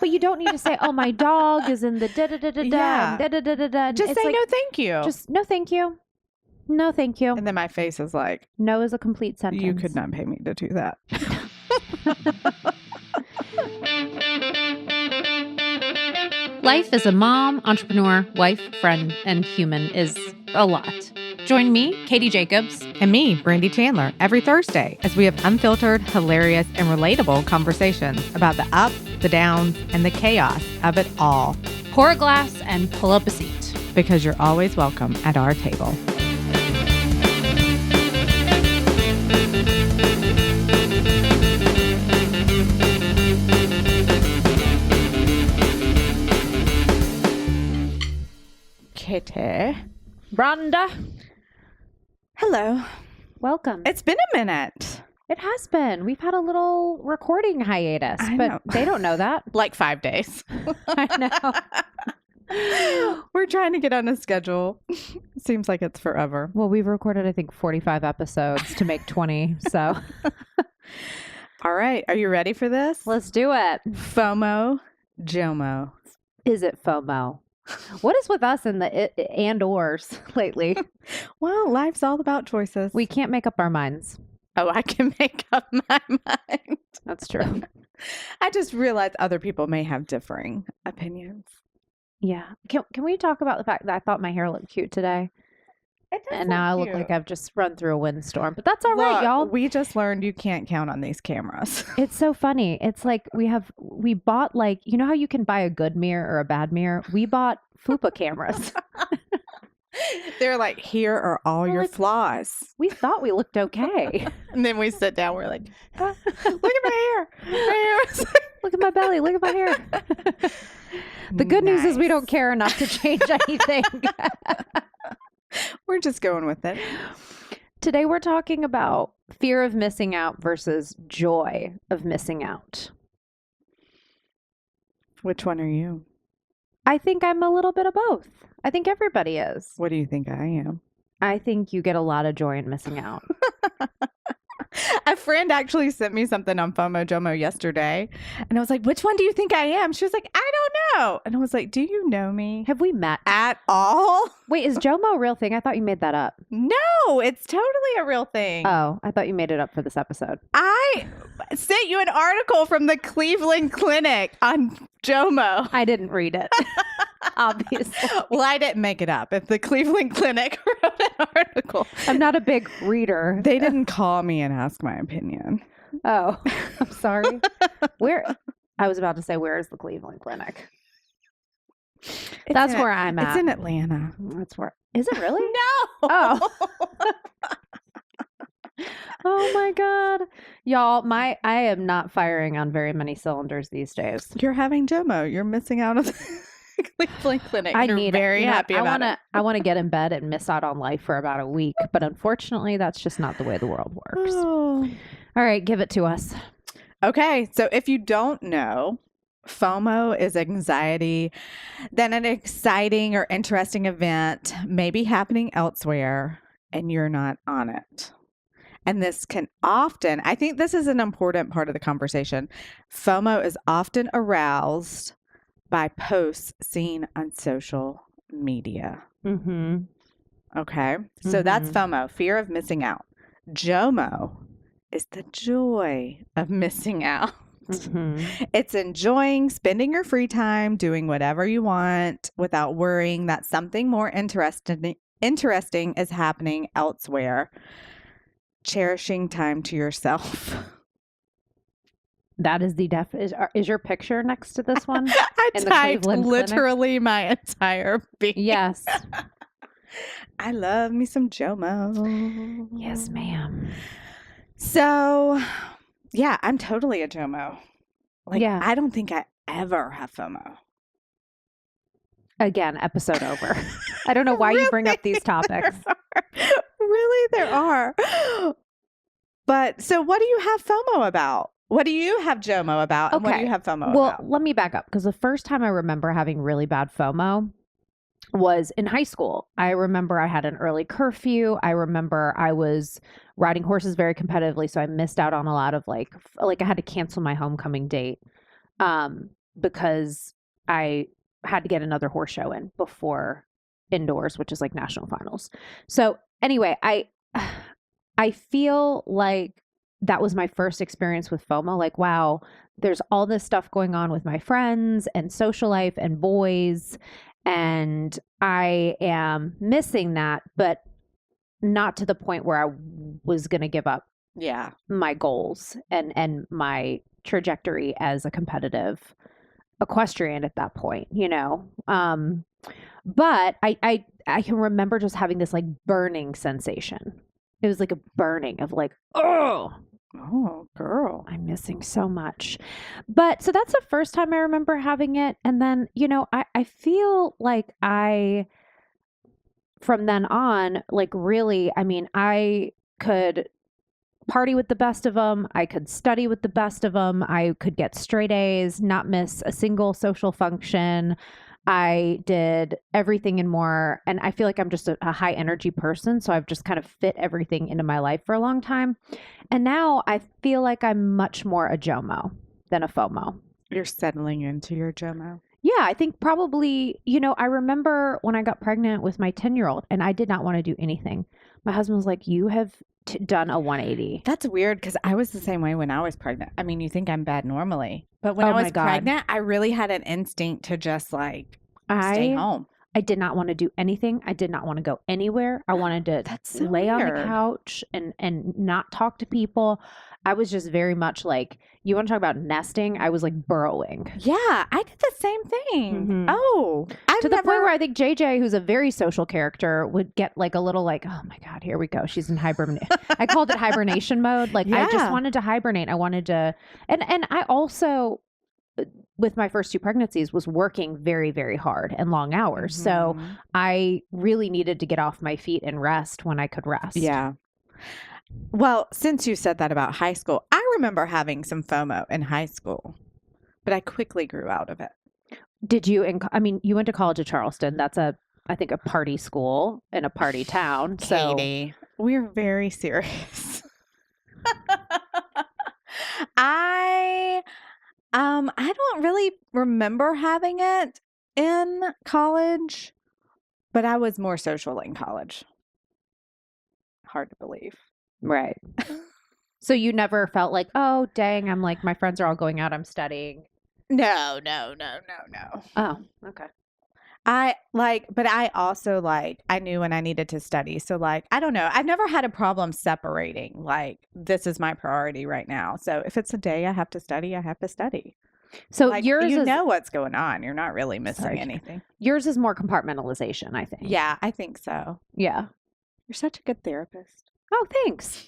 But you don't need to say, oh, my dog is in the da-da-da-da-da. Yeah. Da-da-da-da-da. Just say no thank you. Just no thank you. No thank you. And then my face is like, no is a complete sentence. you could not pay me to do that. Life as a mom, entrepreneur, wife, friend, and human is a lot. Join me, Katie Jacobs. And me, Brandy Chandler, every Thursday as we have unfiltered, hilarious, and relatable conversations about the ups, the downs, and the chaos of it all. Pour a glass and pull up a seat. Because you're always welcome at our table. Katie. Rhonda, Hello. welcome. It's been a minute. It has been. We've had a little recording hiatus, I but know. they don't know that. Like 5 days. I know. We're trying to get on a schedule. Seems like it's forever. Well, we've recorded, I think, 45 episodes to make 20. So All right. Are you ready for this? let's do it. FOMO, Jomo. Is it FOMO? What is with us and the and ors lately? Well, life's all about choices. We can't make up our minds. Oh, I can make up my mind. That's true. I just realized other people may have differing opinions. Yeah. Can we talk about the fact that I thought my hair looked cute today? It does And now I look like I've just run through a windstorm. But that's all right, y'all. We just learned you can't count on these cameras. It's so funny. It's like we bought like, you know how you can buy a good mirror or a bad mirror? We bought FUPA cameras. They're like, here are all We're your like, flaws. We thought we looked okay. And then we sit down, we're like, look at my hair. My hair is Look at my belly. Look at my hair. The good news is we don't care enough to change anything. We're just going with it. Today we're talking about fear of missing out versus joy of missing out. Which one are you? I think I'm a little bit of both. I think everybody is. What do you think I am? I think you get a lot of joy in missing out. A friend actually sent me something on Fomo Jomo yesterday. And I was like, which one do you think I am? She was like, I don't know. And I was like, do you know me Have we met? at all? Wait, is Jomo a real thing? I thought you made that up. No, it's totally a real thing. Oh, I thought you made it up for this episode. I sent you an article from the Cleveland Clinic on Jomo. I didn't read it. Obviously. Well, I didn't make it up. If the Cleveland Clinic wrote an article. I'm not a big reader. They didn't call me and ask my opinion. Oh, I'm sorry. I was about to say, where is the Cleveland Clinic? That's where I'm at. It's in Atlanta. That's where. Is it really? No. Oh. Oh my God. Y'all, I am not firing on very many cylinders these days. You're having Jomo. You're missing out on the Cleveland Clinic. I You're need very it. You know, happy about it. I want to get in bed and miss out on life for about a week, but unfortunately, that's just not the way the world works. Oh. All right, give it to us. Okay, so if you don't know, FOMO is anxiety that an exciting or interesting event may be happening elsewhere and you're not on it. And this can often, I think this is an important part of the conversation. FOMO is often aroused by posts seen on social media. Mm-hmm. Okay, so that's FOMO, fear of missing out. JOMO is the joy of missing out. Mm-hmm. It's enjoying spending your free time doing whatever you want without worrying that something more interesting is happening elsewhere. Cherishing time to yourself. That is the is your picture next to this one? I in the typed Cleveland Clinic? literally my entire being. Yes. I love me some Jomo. Yes, ma'am. So, yeah, I'm totally a Jomo. Like, Yeah. I don't think I ever have FOMO. Again, episode over. I don't know why you bring up these topics. Really, there are. But so what do you have FOMO about? What do you have JOMO about? And what do Okay. you have FOMO Well, about? let me back up because the first time I remember having really bad FOMO was in high school. I remember I had an early curfew. I remember I was riding horses very competitively, so I missed out on a lot of like I had to cancel my homecoming date. because I had to get another horse show in before indoors, which is like national finals. So anyway, I feel like that was my first experience with FOMO. Like, wow, there's all this stuff going on with my friends and social life and boys, and I am missing that, but not to the point where I was going to give up Yeah. my goals and my trajectory as a competitive equestrian at that point, you know. But I can remember just having this like burning sensation. It was like a burning of like, oh, Girl. I'm missing so much. But so that's the first time I remember having it. And then, you know, I feel like from then on, like really, I mean, I could party with the best of them. I could study with the best of them. I could get straight A's, not miss a single social function. I did everything and more. And I feel like I'm just a high energy person. So I've just kind of fit everything into my life for a long time. And now I feel like I'm much more a Jomo than a FOMO. You're settling into your Jomo. Yeah, I think probably, you know, I remember when I got pregnant with my 10-year-old and I did not want to do anything. My husband was like, you have done a 180. That's weird because I was the same way when I was pregnant. I mean, you think I'm bad normally, but when Oh I my was God. pregnant, I really had an instinct to just like stay home. I did not want to do anything. I did not want to go anywhere. I wanted to That's so lay on the weird. couch and not talk to people. I was just very much like, you want to talk about nesting? I was like burrowing. Yeah, I did the same thing. Mhm. Oh, I've To the never... point where I think JJ, who's a very social character, would get like a little like, oh my God, here we go. She's in hibernation. I called it hibernation mode. Like I just Yeah. wanted to hibernate. I wanted to, and I also, with my first two pregnancies, was working very, very hard and long hours. So Mhm. I really needed to get off my feet and rest when I could rest. Yeah. Well, since you said that about high school, I remember having some FOMO in high school, but I quickly grew out of it. Did you? I mean, you went to college at Charleston. That's I think a party school and a party town. So Katie, we're very serious. I don't really remember having it in college, but I was more social in college. Hard to believe. right. So you never felt like, oh dang, I'm like my friends are all going out. I'm studying. No. Oh, okay. But I also I knew when I needed to study. So I don't know. I've never had a problem separating. Like, this is my priority right now. So if it's a day I have to study, I have to study. So yours you is know what's going on. You're not really missing Sorry. anything. yours is more compartmentalization, I think. Yeah, I think so. Yeah. You're such a good therapist. Oh, thanks.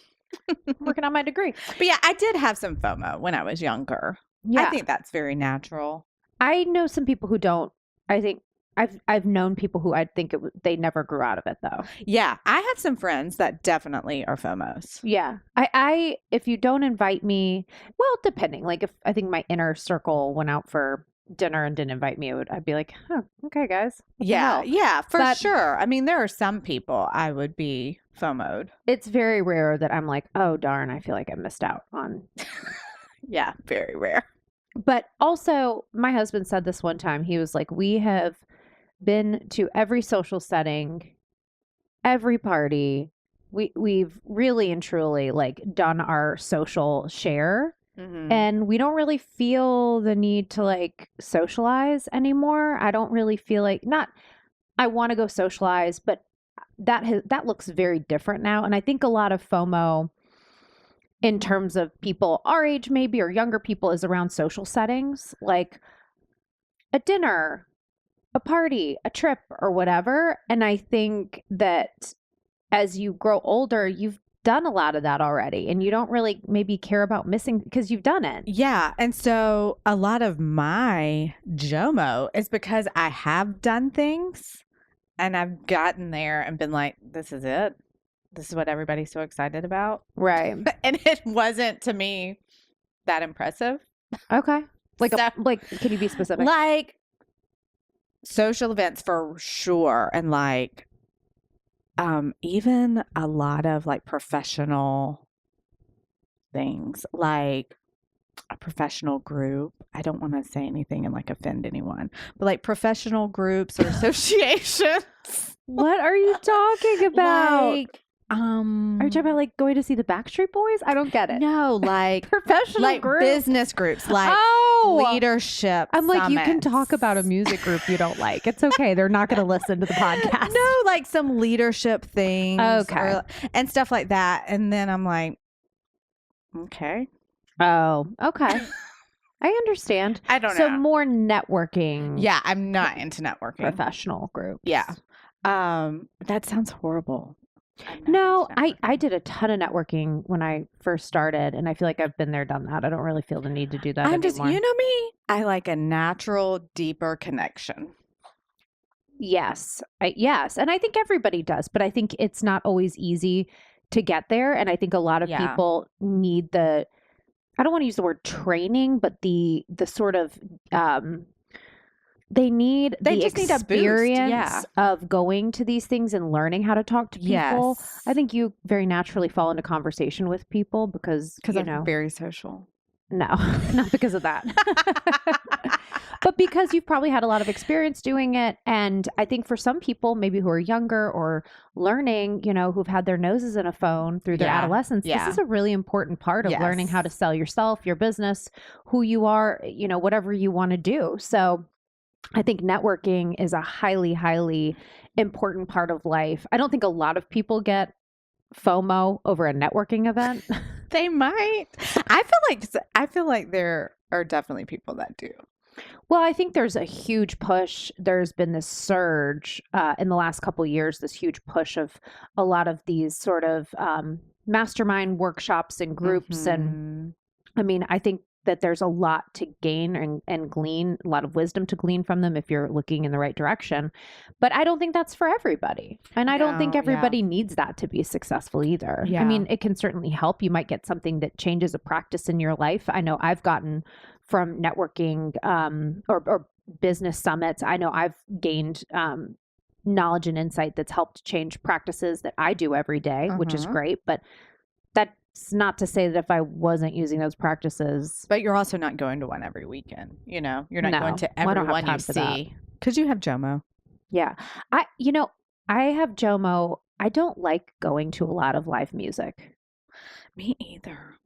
I'm working on my degree. But yeah, I did have some FOMO when I was younger. Yeah. I think that's very natural. I know some people who don't. I think I've known people who I think they never grew out of it though. Yeah, I have some friends that definitely are FOMOs. Yeah. I if you don't invite me, well, depending. Like if I think my inner circle went out for dinner and didn't invite me, I'd be like, huh, okay, guys. What the hell? Yeah, for But- sure. I mean, there are some people I would be FOMO'd. It's very rare that I'm like, oh darn, I feel like I missed out on. Yeah, very rare. But also, my husband said this one time. He was like, we have been to every social setting, every party. We've really and truly like done our social share. Mm-hmm. And we don't really feel the need to like socialize anymore. I don't really feel like I want to go socialize, but that looks very different now. And I think a lot of FOMO in terms of people our age maybe or younger people is around social settings, like a dinner, a party, a trip or whatever. And I think that as you grow older, you've done a lot of that already and you don't really maybe care about missing because you've done it. Yeah. And so a lot of my JOMO is because I have done things and I've gotten there and been like, this is it. This is what everybody's so excited about. Right. And it wasn't to me that impressive. Okay. Like, So- like, can you be specific? Like social events for sure. And even a lot of like professional things, like a professional group. I don't want to say anything and like offend anyone, but like professional groups or associations. What are you talking about? Like, Are you talking about like going to see the Backstreet Boys? I don't get it. no, like Professional like group. business groups, like Leadership. I'm like, you can talk about a music group you don't like. It's okay. They're not going to listen to the podcast. No, like some leadership things, Okay. and stuff like that. And then I'm like, okay, Oh, okay. I understand. I don't So know. more networking. Yeah, I'm not into networking. Professional groups. Yeah. That sounds horrible. I'm not No, into networking. I did a ton of networking when I first started, and I feel like I've been there, done that. I don't really feel the need to do that I'm anymore. just, you know me, I like a natural, deeper connection. Yes. Yes. And I think everybody does, but I think it's not always easy to get there. And I think a lot of Yeah. people need the, I don't want to use the word training, but the sort of, they need They the just need a boost, experience yeah. of going to these things and learning how to talk to people. Yes. I think you very naturally fall into conversation with people because you I'm know, very social. no, not because of that. But because you've probably had a lot of experience doing it. And I think for some people, maybe who are younger or learning, you know, who've had their noses in a phone through their Yeah. adolescence, Yeah. this is a really important part of learning how to Yes. sell yourself, your business, who you are, you know, whatever you want to do. So I think networking is a highly, highly important part of life. I don't think a lot of people get FOMO over a networking event. They might. I feel like there are definitely people that do. Well, I think there's a huge push. There's been this surge in the last couple of years, this huge push of a lot of these sort of mastermind workshops and groups. And Mhm. I mean, I think that there's a lot to gain and glean, a lot of wisdom to glean from them if you're looking in the right direction. But I don't think that's for everybody. And I don't think No, yeah. everybody needs that to be successful either. I Yeah. mean, it can certainly help. You might get something that changes a practice in your life. I know I've gotten from networking or business summits. I know I've gained knowledge and insight that's helped change practices that I do every day, which is Mhm. great. But that's not to say that if I wasn't using those practices, But you're also not going to one every weekend. You know, you're not No. going to Well, I don't every have one time you for that. see because you have Jomo. yeah, I have Jomo. I don't like going to a lot of live music. Me either.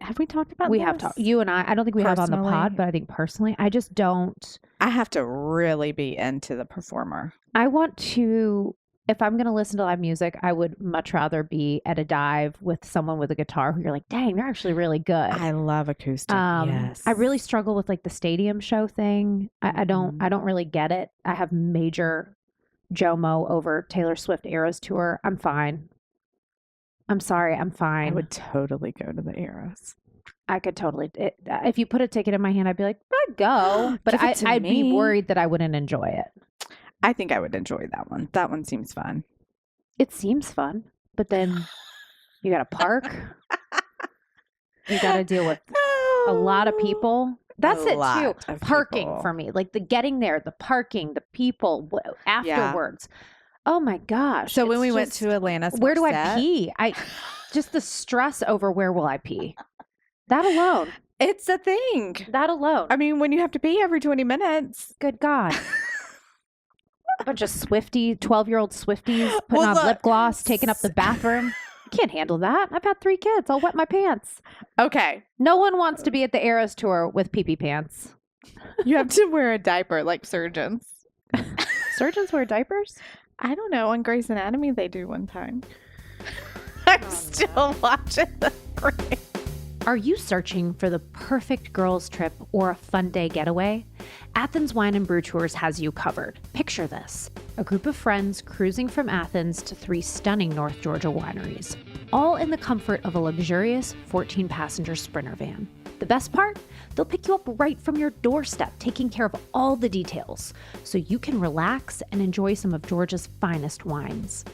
Have we talked about We this? have talked, you and I don't think we have on the pod, Personally? but I think personally, I just don't. I have to really be into the performer. I want to, if I'm going to listen to live music, I would much rather be at a dive with someone with a guitar who you're like, dang, they're actually really good. I love acoustic. Yes. I really struggle with like the stadium show thing. I don't really get it. I have major Jomo over Taylor Swift Eras tour. I'm fine. I'm sorry. I'm I fine. would totally go to the Eras. I could totally. If you put a ticket in my hand, I'd be like, I'd go. But Give it to I'd be me. worried that I wouldn't enjoy it. I think I would enjoy that one. That one seems fun. It seems fun, but then you got to park. You got to deal with a lot of people. That's A it lot too. of Parking people. for me, like the getting there, the parking, the people afterwards. Oh my gosh! So when it's we went just- to Atlanta, where do I Somerset, pee? Just the stress over where will I pee. That alone. It's a thing. That alone. I mean, when you have to pee every 20 minutes. Good God. A bunch of 12-year-old Swifties putting Well, on look, lip gloss, taking up the bathroom. I can't handle that. I've had 3 kids. I'll wet my pants. Okay. No one wants to be at the Eras tour with pee-pee pants. You have to wear a diaper like surgeons. Surgeons wear diapers? I don't know. On Grey's Anatomy, they do one time. I'm still watching the break. Are you searching for the perfect girls' trip or a fun day getaway? Athens Wine and Brew Tours has you covered. Picture this: a group of friends cruising from Athens to 3 stunning North Georgia wineries, all in the comfort of a luxurious 14-passenger Sprinter van. The best part? They'll pick you up right from your doorstep, taking care of all the details, so you can relax and enjoy some of Georgia's finest wines.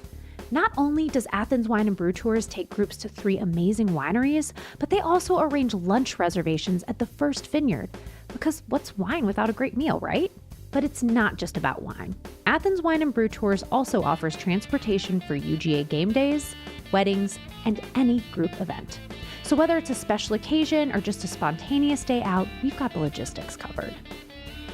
Not only does Athens Wine and Brew Tours take groups to 3 amazing wineries, but they also arrange lunch reservations at the First Vineyard. Because what's wine without a great meal, right? But it's not just about wine. Athens Wine and Brew Tours also offers transportation for UGA game days, weddings, and any group event. So whether it's a special occasion or just a spontaneous day out, we've got the logistics covered.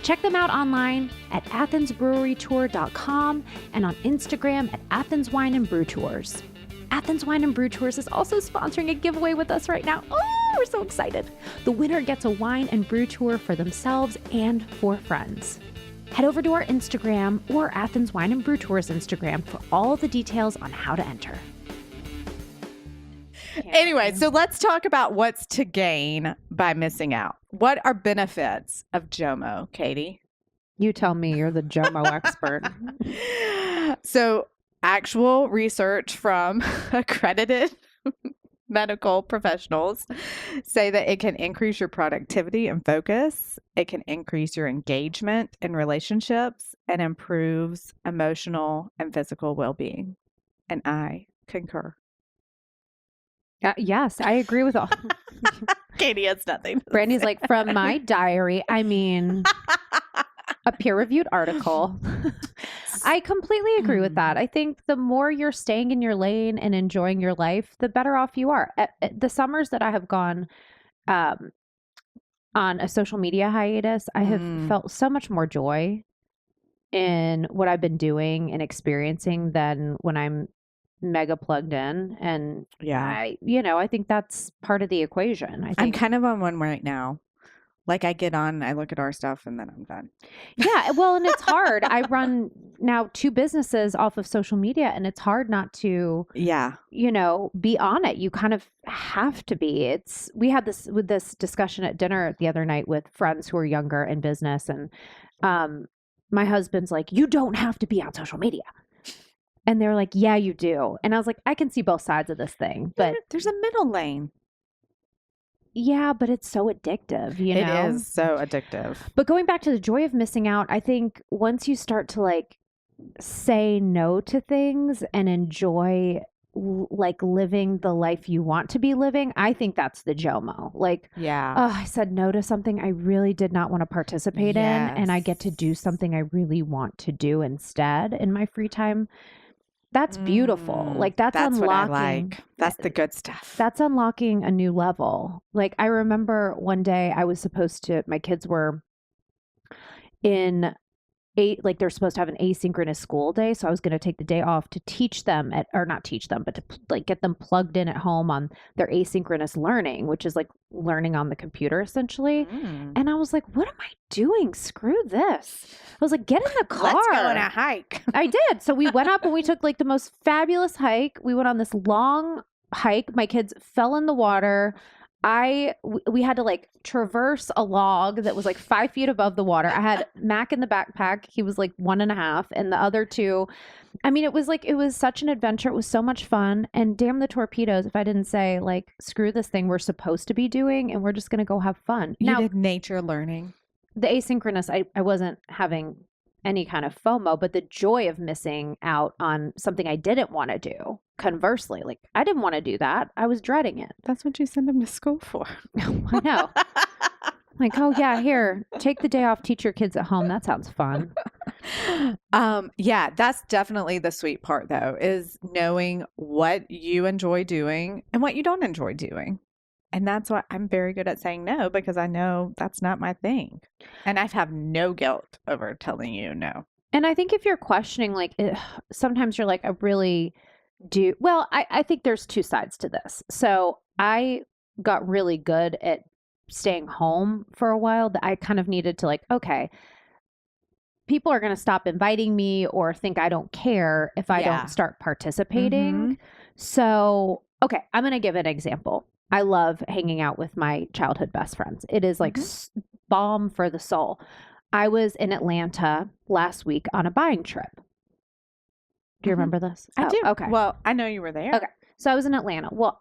Check them out online at athensbrewerytour.com and on Instagram at Athens Wine and Brew Tours. Athens Wine and Brew Tours is also sponsoring a giveaway with us right now. Oh, we're so excited. The winner gets a wine and brew tour for themselves and for friends. Head over to our Instagram or Athens Wine and Brew Tours Instagram for all the details on how to enter. Anyway, so let's talk about what's to gain by missing out. What are benefits of Jomo, Katie? You tell me, you're the Jomo expert. So, actual research from accredited medical professionals say that it can increase your productivity and focus. It can increase your engagement in relationships and improves emotional and physical well-being. And I concur. Yes, I agree with all. Katie has nothing. Brandy's like, from my diary, I mean, a peer-reviewed article. I completely agree with that. I think the more you're staying in your lane and enjoying your life, the better off you are. The summers that I have gone on a social media hiatus, I have felt so much more joy in what I've been doing and experiencing than when I'm mega plugged in. And I think that's part of the equation. I'm kind of on one right now. Like I get on, I look at our stuff, and then I'm done. Yeah, well, and it's hard. I run now 2 businesses off of social media, and it's hard not to, be on it. You kind of have to be. We had this discussion at dinner the other night with friends who are younger in business, and my husband's like, "You don't have to be on social media." And they're like, "Yeah, you do." And I was like, I can see both sides of this thing, but there's a middle lane. Yeah, but it's so addictive, you know? It is so addictive. But going back to the joy of missing out, I think once you start to like say no to things and enjoy like living the life you want to be living, I think that's the Jomo. Like, I said no to something I really did not want to participate in, and I get to do something I really want to do instead in my free time. That's beautiful. Like that's unlocking. What I like. That's the good stuff. That's unlocking a new level. Like I remember one day my kids were in they're supposed to have an asynchronous school day. So I was going to take the day off to teach them not teach them, but to like get them plugged in at home on their asynchronous learning, which is like learning on the computer essentially. And I was like, what am I doing? Screw this. I was like, get in the car. Let's go on a hike. I did. So we went up and we took like the most fabulous hike. We went on this long hike. My kids fell in the water. We had to like traverse a log that was like 5 feet above the water. I had Mac in the backpack. He was like 1.5, and the other 2. I mean, it was such an adventure. It was so much fun. And damn the torpedoes if I didn't say like, screw this thing we're supposed to be doing, and we're just going to go have fun. You did nature learning. The asynchronous, I wasn't having any kind of FOMO, but the joy of missing out on something I didn't want to do. Conversely, like I didn't want to do that. I was dreading it. That's what you send them to school for. I know. Like, oh yeah, here, take the day off, teach your kids at home. That sounds fun. Yeah, that's definitely the sweet part though, is knowing what you enjoy doing and what you don't enjoy doing. And that's why I'm very good at saying no, because I know that's not my thing. And I have no guilt over telling you no. And I think if you're questioning, like, sometimes you're like, I really do. Well, I think there's 2 sides to this. So I got really good at staying home for a while, that I kind of needed to like, okay, people are going to stop inviting me or think I don't care if I don't start participating. So, okay, I'm going to give an example. I love hanging out with my childhood best friends. It is like balm for the soul. I was in Atlanta last week on a buying trip. Do you remember this? I do. Okay. Well, I know you were there. Okay. So I was in Atlanta. Well,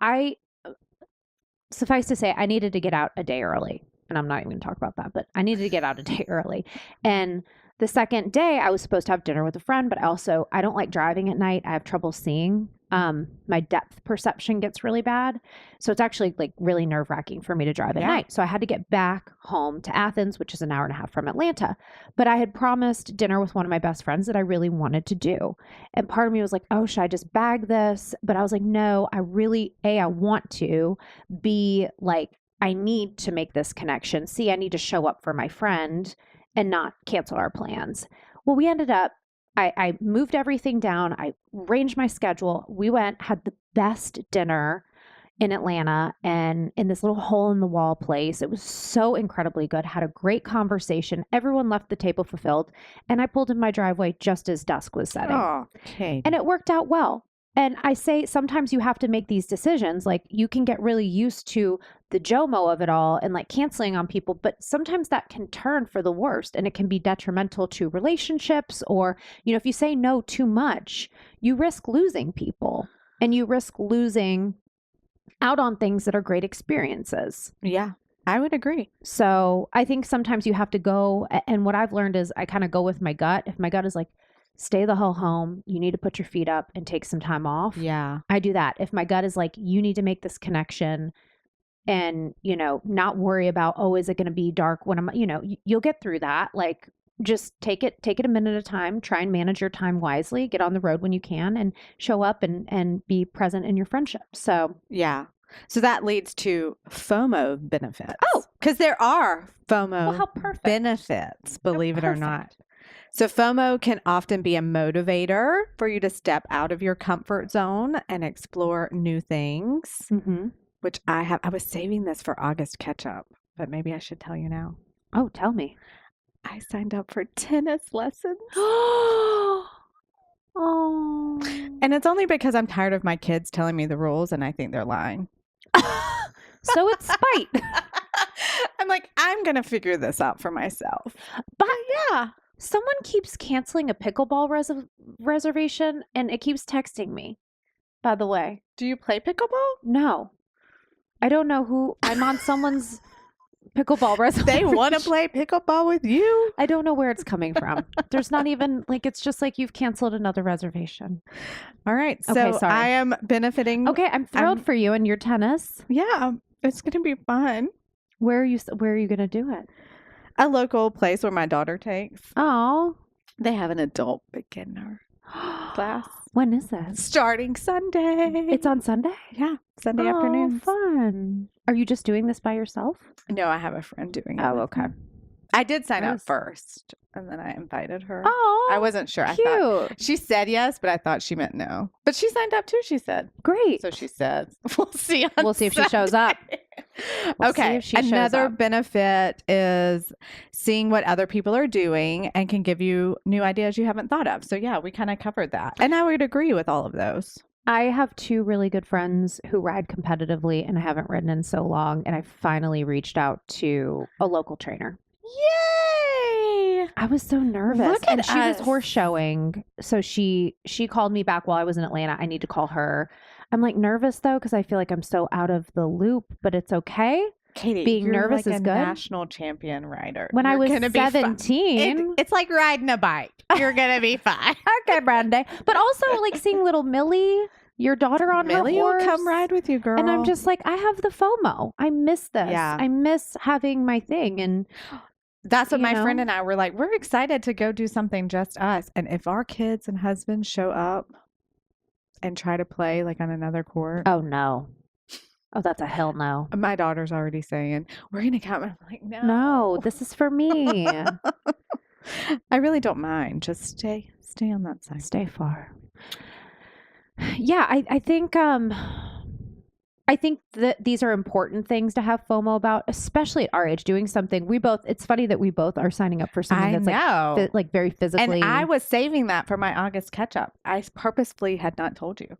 suffice to say, I needed to get out a day early. And I'm not even going to talk about that, but I needed to get out a day early. And The second day, I was supposed to have dinner with a friend, but I don't like driving at night. I have trouble seeing. My depth perception gets really bad. So it's actually like really nerve wracking for me to drive at night. So I had to get back home to Athens, which is an hour and a half from Atlanta. But I had promised dinner with one of my best friends that I really wanted to do. And part of me was like, oh, should I just bag this? But I was like, no, I want to. B, like, I need to make this connection. C, I need to show up for my friend and not cancel our plans. Well, we ended up, I moved everything down. I arranged my schedule. We went, had the best dinner in Atlanta and in this little hole in the wall place. It was so incredibly good. Had a great conversation. Everyone left the table fulfilled. And I pulled in my driveway just as dusk was setting. Oh, okay. And it worked out well. And I say sometimes you have to make these decisions. Like you can get really used to the Jomo of it all and like canceling on people, but sometimes that can turn for the worst and it can be detrimental to relationships. Or, if you say no too much, you risk losing people and you risk losing out on things that are great experiences. Yeah, I would agree. So I think sometimes you have to go. And what I've learned is I kind of go with my gut. If my gut is like, stay the hell home, you need to put your feet up and take some time off. Yeah. I do that. If my gut is like, you need to make this connection and, not worry about, oh, is it going to be dark when I'm, you'll get through that. Like just take it a minute at a time, try and manage your time wisely, get on the road when you can and show up and be present in your friendship. So, yeah. So that leads to FOMO benefits. Oh, because there are FOMO how perfect. benefits, believe it or not. So FOMO can often be a motivator for you to step out of your comfort zone and explore new things, which I was saving this for August catch up, but maybe I should tell you now. Oh, tell me. I signed up for tennis lessons. Oh. And it's only because I'm tired of my kids telling me the rules and I think they're lying. So it's spite. I'm like, I'm going to figure this out for myself. But yeah. Someone keeps canceling a pickleball reservation and it keeps texting me, by the way. Do you play pickleball? No. I don't know who. I'm on someone's pickleball reservation. They want to play pickleball with you? I don't know where it's coming from. There's not even, it's just like you've canceled another reservation. All right. So Okay, sorry. I am benefiting. Okay, I'm thrilled for you and your tennis. Yeah, it's going to be fun. Where are you going to do it? A local place where my daughter takes. Oh. They have an adult beginner class. When is that? Starting Sunday. It's on Sunday? Yeah, Sunday afternoon. Fun. Are you just doing this by yourself? No, I have a friend doing it. Oh, with okay. me. I did sign up first, and then I invited her. Oh, I wasn't sure. cute. I thought she said yes, but I thought she meant no. But she signed up too, she said. Great. So she said, we'll see. We'll see if she shows up. Okay. Another benefit is seeing what other people are doing and can give you new ideas you haven't thought of. So yeah, we kind of covered that. And I would agree with all of those. I have two really good friends who ride competitively and I haven't ridden in so long. And I finally reached out to a local trainer. Yay! I was so nervous. Look at she was us. horse showing. So she called me back while I was in Atlanta. I need to call her. I'm like nervous though, because I feel like I'm so out of the loop, but it's okay. Katie, being you're nervous like is a good. National champion rider. When I You're was gonna be fine. 17. It's like riding a bike. You're going to be fine. Okay, Brandy. But also like seeing little Millie, your daughter on Millie her horse. will come ride with you, girl. And I'm just like, I have the FOMO. I miss this. Yeah. I miss having my thing. And that's what you my know? friend and I were like, we're excited to go do something just us. And if our kids and husbands show up and try to play like on another court. oh no. Oh, that's a hell no. My daughter's already saying, we're going to come. I'm like, no. No, this is for me. I really don't mind. Just stay on that side. Stay far. Yeah, I think that these are important things to have FOMO about, especially at our age, doing something. It's funny that we both are signing up for something that's know. like very physically. And I was saving that for my August catch up. I purposefully had not told you.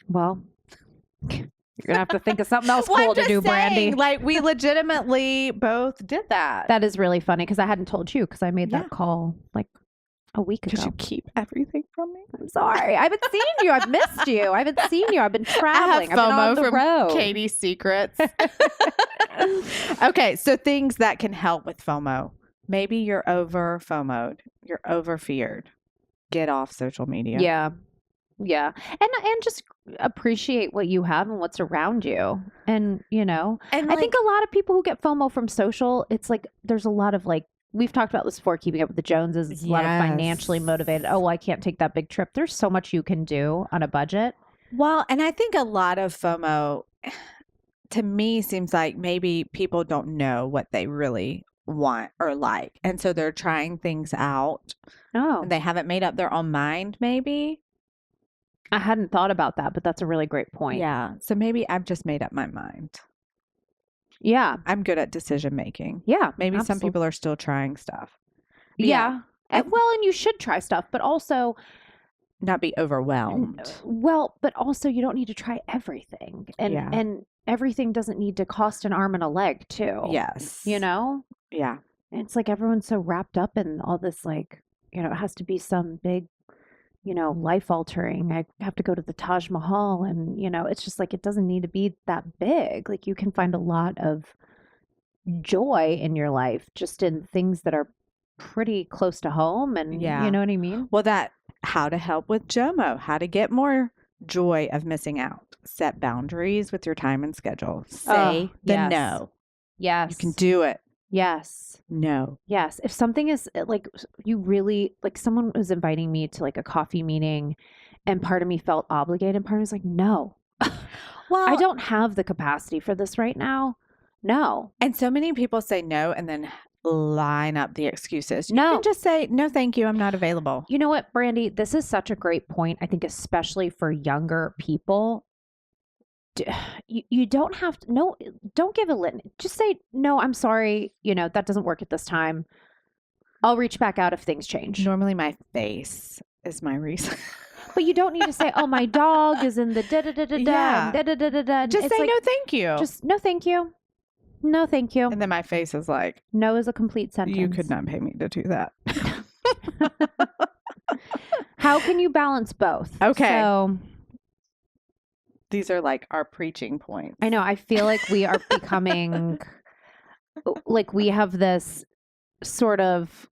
Well, you're going to have to think of something else cool to do, Brandy. Like we legitimately both did that. That is really funny because I hadn't told you because I made that call like a week ago. Because you keep everything from me. I'm sorry. I haven't seen you. I've missed you. I haven't seen you. I've been traveling. I have FOMO I've been on the from road. Katie's Secrets. Okay, so things that can help with FOMO. Maybe you're over FOMO'd. You're over feared. Get off social media. Yeah. Yeah. And just appreciate what you have and what's around you. And, you know, And I think a lot of people who get FOMO from social, it's like there's a lot of like, we've talked about this before, keeping up with the Joneses. It's a lot of financially motivated. Oh, well, I can't take that big trip. There's so much you can do on a budget. Well, and I think a lot of FOMO to me seems like maybe people don't know what they really want or like. And so they're trying things out. Oh, And they haven't made up their own mind, maybe. I hadn't thought about that, but that's a really great point. Yeah. So maybe I've just made up my mind. Yeah. I'm good at decision making. Yeah. Maybe some absolutely. people are still trying stuff. Yeah. Well, and you should try stuff, but also, Not be overwhelmed. but also you don't need to try everything. And Yeah. and everything doesn't need to cost an arm and a leg too. Yes. You know? Yeah. And it's like everyone's so wrapped up in all this, like, you know, it has to be some big, you know, life altering. I have to go to the Taj Mahal. And, you know, it's just like, it doesn't need to be that big. Like, you can find a lot of joy in your life just in things that are pretty close to home. And, Yeah. you know what I mean? Well, how to help with Jomo, how to get more joy of missing out. Set boundaries with your time and schedule. Say the yes. no. Yes. You can do it. Yes. No. Yes. If something is like, you really, like, someone was inviting me to like a coffee meeting and part of me felt obligated and part of me was like, no, Well, I don't have the capacity for this right now. No. And so many people say no and then line up the excuses. You No. can just say, no, thank you. I'm not available. You know what, Brandy? This is such a great point. I think especially for younger people. You don't have to, no, don't give a litany. Just say, no, I'm sorry. You know, that doesn't work at this time. I'll reach back out if things change. Normally my face is my reason. But you don't need to say, oh, my dog is in the da-da-da-da-da. Yeah. Da-da-da-da-da. Just It's say like, no, thank you. Just, no, thank you. No, thank you. And then my face is like, No is a complete sentence. you could not pay me to do that. How can you balance both? Okay. So These are like our preaching points. I know. I feel like we are becoming like we have this sort of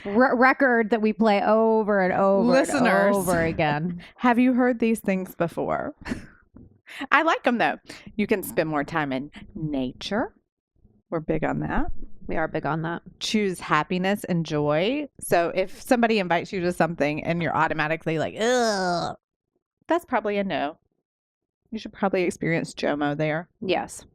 record that we play over and over Listeners. and over again. Have you heard these things before? I like them though. You can spend more time in nature. We're big on that. We are big on that. Choose happiness and joy. So if somebody invites you to something and you're automatically like, ugh, that's probably a no. You should probably experience Jomo there. Yes.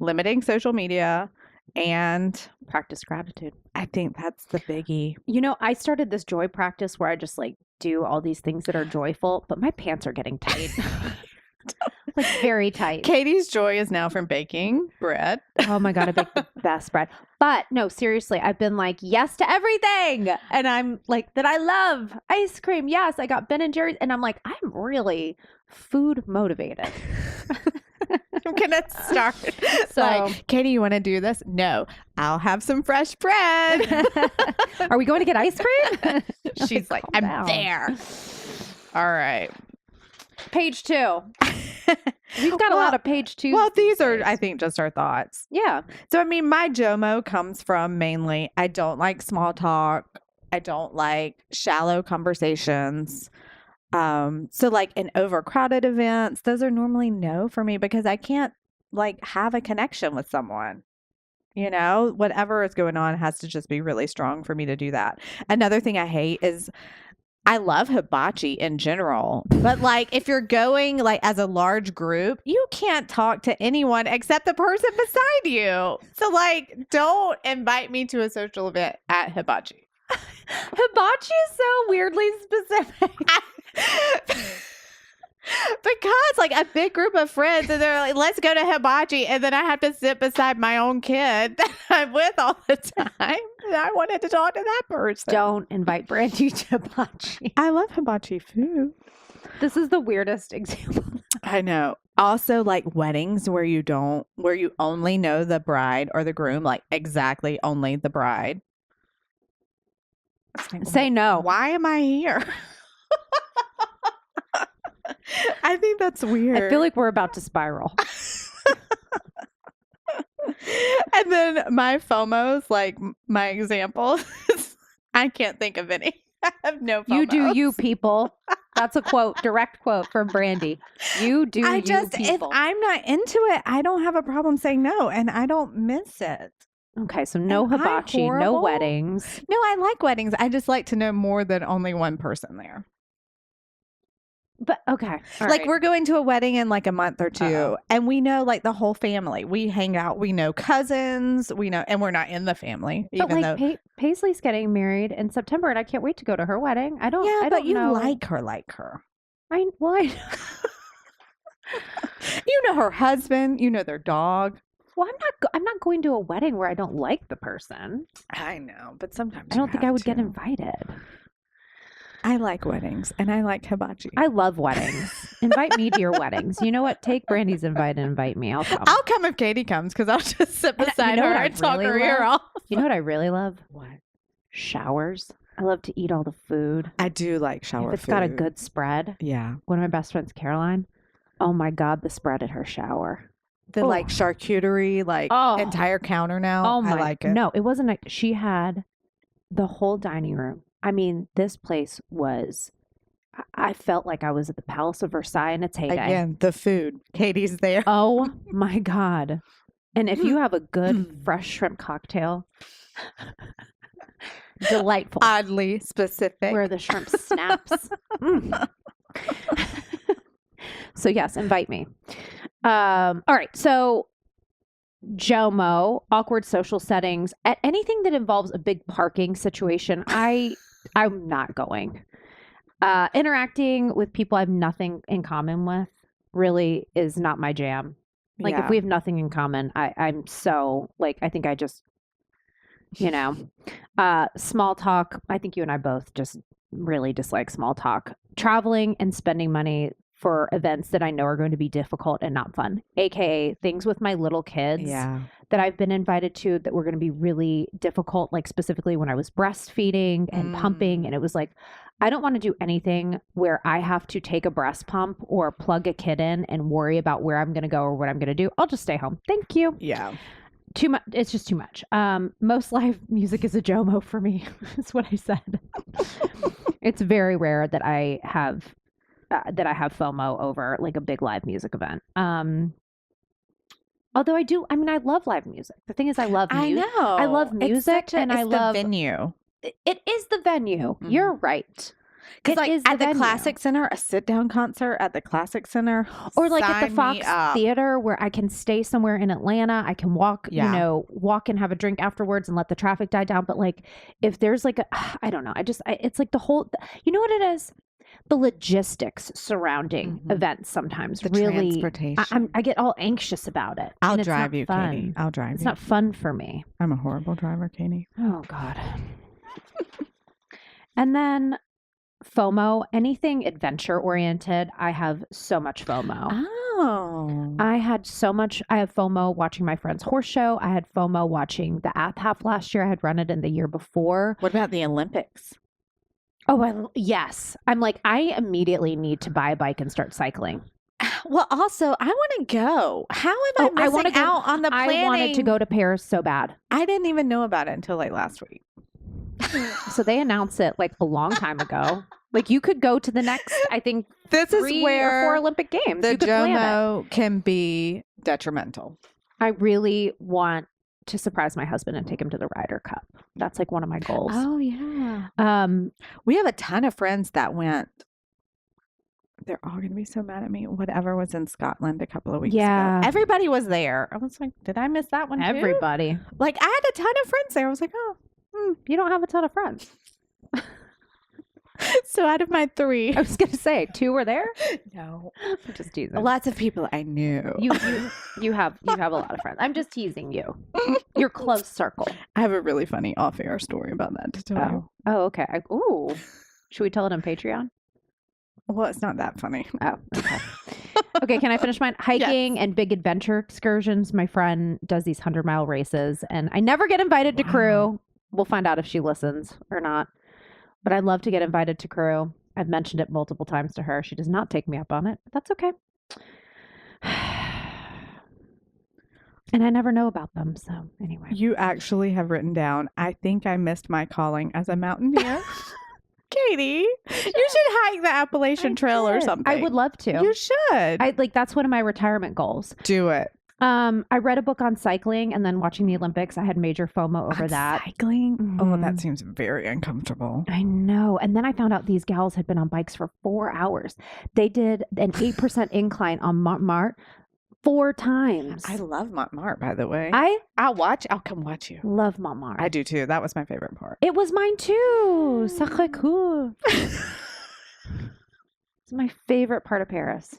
Limiting social media and Practice gratitude. I think that's the biggie. You know, I started this joy practice where I just like do all these things that are joyful, but my pants are getting tight. Like very tight. Katie's joy is now from baking bread. Oh my God, I bake the best bread. But no, seriously, I've been like, yes to everything. And I'm like, that I love ice cream. Yes, I got Ben and Jerry's. And I'm like, I'm really food motivated. I'm gonna start. So- Like, Katie, you want to do this? No, I'll have some fresh bread. Are we going to get ice cream? She's like, Calm I'm down. there. All right. Page 2. We've got a lot of page 2. Well, these are, I think, just our thoughts. Yeah. So, I mean, my Jomo comes from mainly, I don't like small talk. I don't like shallow conversations. So like in overcrowded events, those are normally no for me because I can't like have a connection with someone. You know, whatever is going on has to just be really strong for me to do that. Another thing I hate is I love hibachi in general, but like if you're going like as a large group, you can't talk to anyone except the person beside you. So like, don't invite me to a social event at hibachi. Hibachi is so weirdly specific. Because like a big group of friends and they're like, let's go to hibachi, and then I have to sit beside my own kid that I'm with all the time. And I wanted to talk to that person. Don't invite Brandy to hibachi. I love hibachi food. This is the weirdest example. I know. Also like weddings where you only know the bride or the groom, like exactly only the bride. It's like, Say no. why am I here? I think that's weird. I feel like we're about to spiral. And then my FOMOs, like my examples, I can't think of any. I have no FOMOs. You do you, people. That's a quote, direct quote from Brandy. You do you, if people. I'm not into it, I don't have a problem saying no, and I don't miss it. Okay, so no Am I hibachi, no horrible? weddings. No, I like weddings. I just like to know more than only one person there. But okay. all Like right. we're going to a wedding in like a month or two, Uh-oh. and we know like the whole family. We hang out. We know cousins. We know, and we're not in the family, But even like though. Paisley's getting married in September, and I can't wait to go to her wedding. I don't. Yeah, I but don't you know. like her. Why? You know her husband. You know their dog. Well, I'm not going to a wedding where I don't like the person. I know, but sometimes I don't think I would get invited. I like weddings, and I like hibachi. I love weddings. Invite me to your weddings. You know what? Take Brandy's invite and invite me. I'll come. I'll come if Katie comes because I'll just sit And beside you know her what I and talk really her ear love? off. You know what I really love? What? Showers. I love to eat all the food. I do like shower If it's food. got a good spread. Yeah. One of my best friends, Caroline. Oh my God, the spread at her shower. The Oh. like charcuterie, like Oh. entire counter now. Oh my! I like it. No, it wasn't. She had the whole dining room. I mean, this place was. I felt like I was at the Palace of Versailles in its heyday. Again, the food. Katie's there. Oh my God! And if you have a good fresh shrimp cocktail, delightful. Oddly specific. Where the shrimp snaps. Mm. So yes, invite me. All right. So Jomo, awkward social settings, at anything that involves a big parking situation, I'm not going. Interacting with people I have nothing in common with really is not my jam. Like if we have nothing in common, I'm so like I think I just small talk. I think you and I both just really dislike small talk. Traveling and spending money for events that I know are going to be difficult and not fun, aka things with my little kids that I've been invited to that were going to be really difficult, like specifically when I was breastfeeding and pumping. And it was like, I don't want to do anything where I have to take a breast pump or plug a kid in and worry about where I'm going to go or what I'm going to do. I'll just stay home. Thank you. Yeah. Too much. It's just too much. Most live music is a Jomo for me. That's what I said. It's very rare that I have FOMO over like a big live music event. Although I love live music. The thing is, I love music. I know. I love music, and I love the venue. It is the venue. Mm-hmm. You're right. Because like at the venue. Classic Center, a sit-down concert at the Classic Center, or like at the sign me Fox up. Theater where I can stay somewhere in Atlanta. I can walk, walk and have a drink afterwards and let the traffic die down. But like, if there's like I don't know. It's like the whole. You know what it is? The logistics surrounding events sometimes The really. transportation. I get all anxious about it. I'll and it's drive not you, fun. Katie. I'll drive It's you. not fun for me. I'm a horrible driver, Katie. Oh God. And then FOMO, anything adventure oriented, I have so much FOMO. Oh. I have FOMO watching my friend's horse show. I had FOMO watching the Ath Half last year. I had run it in the year before. What about the Olympics? Oh, yes. I'm like, I immediately need to buy a bike and start cycling. Well, also, I want to go. How am I wanna missing out on the planning? I wanted to go to Paris so bad. I didn't even know about it until like last week. So they announced it like a long time ago. Like you could go to the next, I think, This 3 is where or 4 Olympic Games. the You could plan it. Jomo can be detrimental. I really want to surprise my husband and take him to the Ryder Cup. That's like one of my goals. Oh, yeah. Um, We have a ton of friends that went. They're all going to be so mad at me. Whatever was in Scotland a couple of weeks Yeah. ago. Everybody was there. I was like, did I miss that one too? everybody. Like, I had a ton of friends there. I was like, oh. You don't have a ton of friends. So out of my 3. I was going to say 2 were there. No. I'm just teasing. Lots of people I knew. You have a lot of friends. I'm just teasing you. Your close circle. I have a really funny off-air story about that to tell you. Oh, okay. Ooh. Should we tell it on Patreon? Well, it's not that funny. Oh, okay. Okay, can I finish mine? Hiking and big adventure excursions. My friend does these 100-mile races, and I never get invited to crew. We'll find out if she listens or not. But I'd love to get invited to crew. I've mentioned it multiple times to her. She does not take me up on it. But that's okay. And I never know about them. So anyway. You actually have written down, I think I missed my calling as a mountaineer. Katie, you should hike the Appalachian Trail or something. I would love to. You should. That's one of my retirement goals. Do it. I read a book on cycling and then watching the Olympics. I had major FOMO over that. Cycling? Oh, Mhm. that seems very uncomfortable. I know. And then I found out these gals had been on bikes for 4 hours. They did an 8% incline on Montmartre 4 times. I love Montmartre, by the way. I I'll come watch you. love Montmartre. I do too. That was my favorite part. It was mine too. Sacré coeur. It's my favorite part of Paris.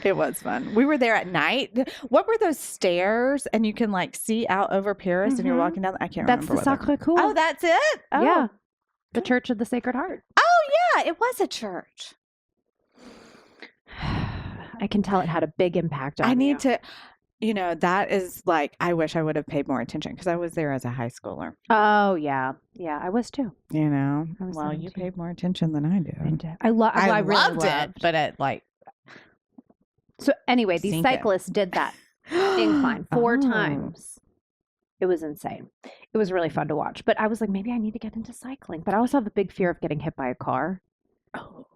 It was fun. We were there at night. What were those stairs? And you can like see out over Paris and you're Mhm. walking down. I can't That's the remember. Sacré coeur. Oh, that's it? Oh. Yeah. The Church of the Sacred Heart. Oh, yeah. It was a church. I can tell it had a big impact on I you. need to, that is like, I wish I would have paid more attention because I was there as a high schooler. Oh, yeah. Yeah, I was too. I was well, you 17. paid more attention than I did. I really loved it, loved. but it like, So anyway, these Sink it. cyclists did that incline 4 Oh. times. It was insane. It was really fun to watch. But I was like, maybe I need to get into cycling. But I also have a big fear of getting hit by a car. Oh.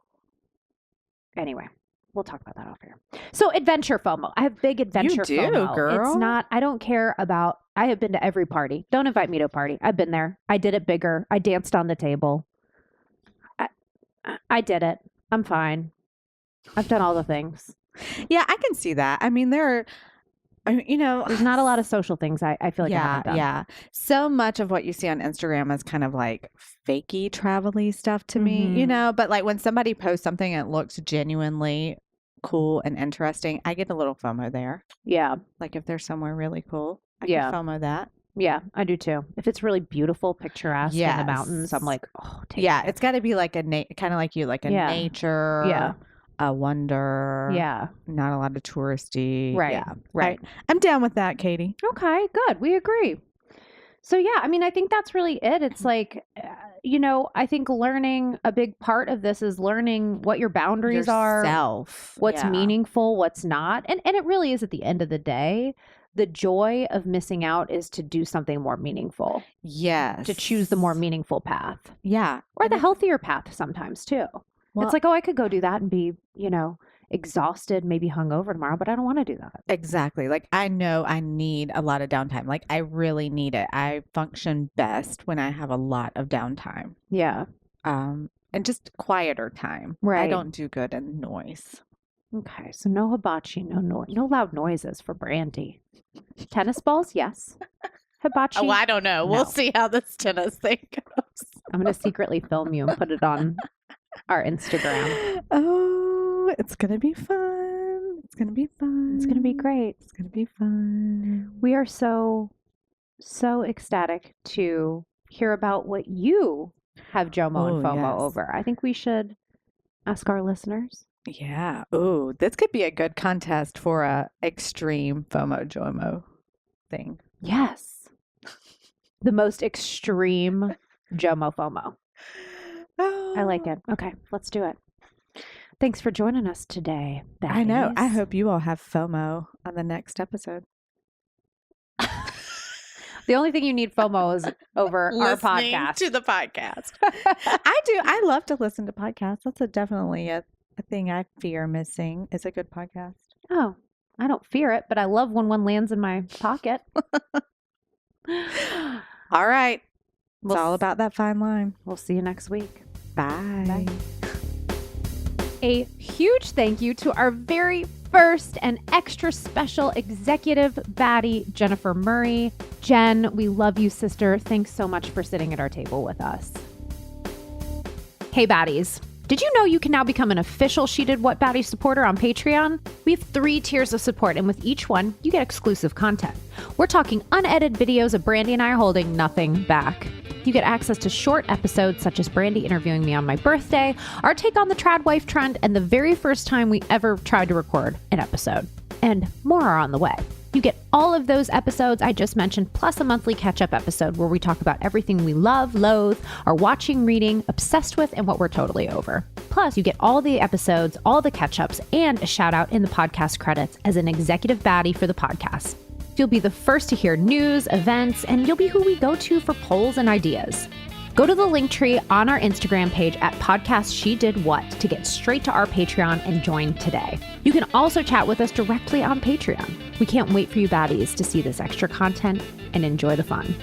Anyway, we'll talk about that off here. So adventure FOMO. I have big adventure do, FOMO. girl. It's not, I don't care about, I have been to every party. Don't invite me to a party. I've been there. I did it bigger. I danced on the table. I did it. I'm fine. I've done all the things. Yeah, I can see that. I mean, there's not a lot of social things I feel like I haven't done. Yeah. So much of what you see on Instagram is kind of like fakey travel-y stuff to me, Mhm. but like when somebody posts something that looks genuinely cool and interesting, I get a little FOMO there. Yeah. Like if there's somewhere really cool, I Yeah. can FOMO that. Yeah, I do too. If it's really beautiful, picturesque in Yes. the mountains, I'm like, oh, take Yeah, it. it's got to be like kind of like you, like a Yeah. nature, Yeah. a wonder, Yeah. not a lot of touristy. Right. Yeah. Right. I'm down with that, Katie. Okay, good. We agree. So, yeah, I mean, I think that's really it. It's like, I think learning, a big part of this is learning what your boundaries are, Yourself. what's Yeah. meaningful, what's not. And it really is at the end of the day, the joy of missing out is to do something more meaningful, Yes. to choose the more meaningful path Yeah. or And the it- healthier path sometimes too. Well- It's like, oh, I could go do that and be, exhausted, maybe hungover tomorrow, but I don't want to do that. Exactly. Like I know I need a lot of downtime. Like I really need it. I function best when I have a lot of downtime. Yeah. And just quieter time. I Right. don't do good in noise. Okay. So no hibachi, no loud noises for Brandy. Tennis balls, yes. Hibachi. I don't know. No. We'll see how this tennis thing goes. I'm going to secretly film you and put it on our Instagram. Oh, it's gonna be fun. It's gonna be fun. It's going to be great. It's gonna be fun. We are so ecstatic to hear about what you have Jomo and Oh, FOMO yes. over. I think we should ask our listeners. Yeah. Ooh, this could be a good contest for a extreme FOMO JOMO thing. Yes. The most extreme Jomo FOMO. I like it. Okay, let's do it. Thanks for joining us today, I know. I baddies. hope you all have FOMO on the next episode. The only thing you need FOMO is over our podcast. to the podcast. I do. I love to listen to podcasts. That's definitely a thing I fear missing is a good podcast. Oh, I don't fear it, but I love when one lands in my pocket. All right. It's We'll all s- about that fine line. We'll see you next week. Bye. A huge thank you to our very first and extra special executive baddie, Jennifer Murray. Jen, we love you, sister. Thanks so much for sitting at our table with us. Hey, baddies. Did you know you can now become an official She Did What Baddie supporter on Patreon? We have 3 tiers of support, and with each one, you get exclusive content. We're talking unedited videos of Brandy and I holding nothing back. You get access to short episodes such as Brandy interviewing me on my birthday, our take on the trad wife trend, and the very first time we ever tried to record an episode. And more are on the way. You get all of those episodes I just mentioned, plus a monthly catch-up episode where we talk about everything we love, loathe, are watching, reading, obsessed with, and what we're totally over. Plus, you get all the episodes, all the catch-ups, and a shout-out in the podcast credits as an executive baddie for the podcast. you'll be the first to hear news, events, and you'll be who we go to for polls and ideas. Go to the link tree on our Instagram page at Podcast She Did What to get straight to our Patreon and join today. You can also chat with us directly on Patreon. We can't wait for you baddies to see this extra content and enjoy the fun.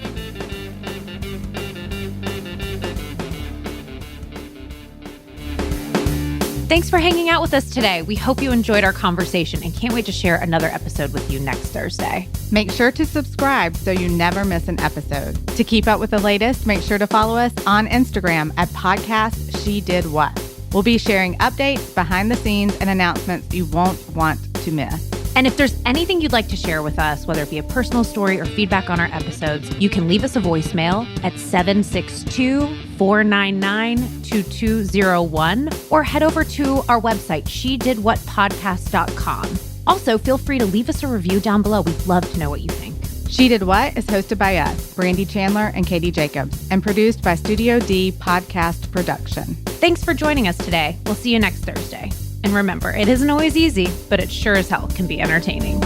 Thanks for hanging out with us today. We hope you enjoyed our conversation and can't wait to share another episode with you next Thursday. Make sure to subscribe so you never miss an episode. To keep up with the latest, make sure to follow us on Instagram at Podcast She Did What. We'll be sharing updates, behind the scenes, and announcements you won't want to miss. And if there's anything you'd like to share with us, whether it be a personal story or feedback on our episodes, you can leave us a voicemail at 762-499-2201 or head over to our website, shedidwhatpodcast.com. Also, feel free to leave us a review down below. We'd love to know what you think. She Did What is hosted by us, Brandy Chandler and Katie Jacobs, and produced by Studio D Podcast Production. Thanks for joining us today. We'll see you next Thursday. And remember, it isn't always easy, but it sure as hell can be entertaining.